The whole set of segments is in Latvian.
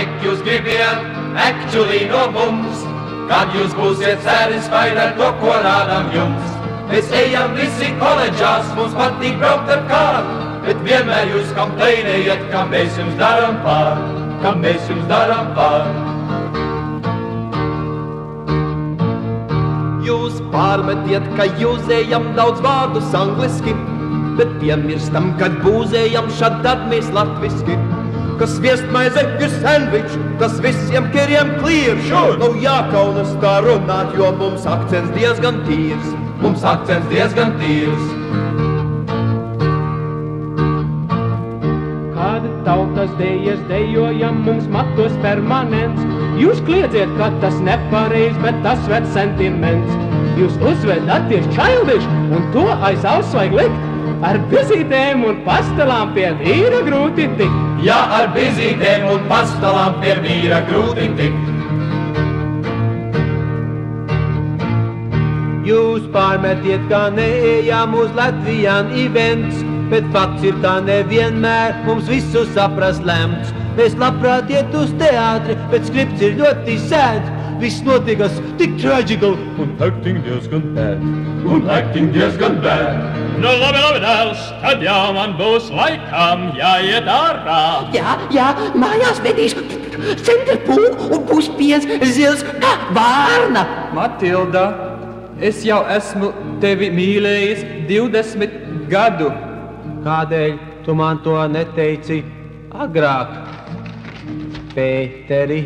nek jūs gribiet, actually no mums. Kad jūs būsiet satisfied ar to, ko rādam jums. Mēs ejam visi koledžās, mums patīk braukt ar kāru, bet vienmēr jūs kompleinējat, ka mēs jums daram pār, ka mēs jums daram pār. Jūs pārmetiet, ka jūzējam daudz vārdus angliski, bet piemirstam, kad būzējam šadad mēs latviski. Kas viestmaize ir sandvič, tas visiem keriem clear. Sure. Nav jākaunas tā runāt, jo mums akcents diezgan tīrs. Mums akcents diezgan tīrs. Kad tautas dejas dejojam, mums matos permanents. Jūs kliedziet, ka tas nepareiz, bet tas ved sentiments. Jūs uzvedaties childish, un to aiz auss vajag likt. Ar bizītēm un pastelām pie vīra grūti tikt. Jā, ar bizītēm un pastelām pie vīra grūti tikt. Jūs pārmetiet, kā neejam uz Latvijan events, bet fakts ir, kā nevienmēr mums visu saprast lemts. Mēs labprāt iet uz teātri, bet skripts ir ļoti sēds. Viss notikas tik tragical un acting diezgan bad. Un acting diezgan bad. Nu labi, dēls, tad jau man būs laikam jāiet ārā. Jā, mājās vedīs centripūku un būs piens zils kā vārna. Matilda, es jau esmu tevi mīlējis 20 gadu. Kādēļ tu man to neteici agrāk, Pēteri?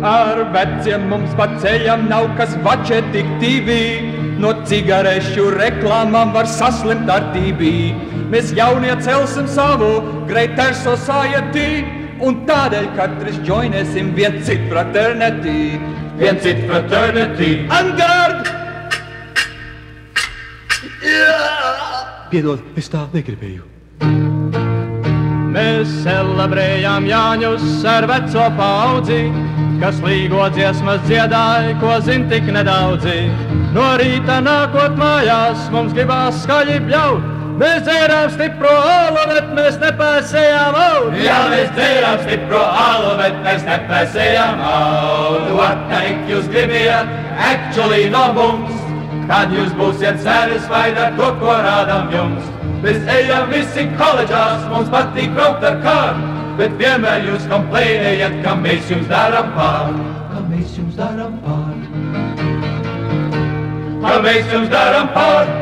Ar veciem mums pa ceļam nav kas vačē tik tīvī. No cigarešu reklāmām var saslimt ar TB. Mēs jaunie celsim savu Greater Society, un tādēļ katrs joinēsim vien citu fraternity. Vien citu fraternity. En garde! Piedod, es tā negribēju. Mēs celebrējām Jāņus ar veco paudzi, kas līgo dziesmas dziedāja, ko zin tik nedaudzi. No rīta nākot mājās, mums gribās skaļi bļaut. Mēs dzērām stipro alu, bet mēs nepēsējām aut. Jā, mēs dzērām stipro alu, bet mēs nepēsējām aut. Nek jūs gribiet, actually no mums. Kad jūs būsiet satisfied ar to, ko rādam jums. Mēs ejam visi koledžās, mums patīk braukt ar kāru, bet vienmēr jūs kompleinējat, ka mēs jums daram pār. Ka mēs jums daram pār. Ka mēs jums daram pār.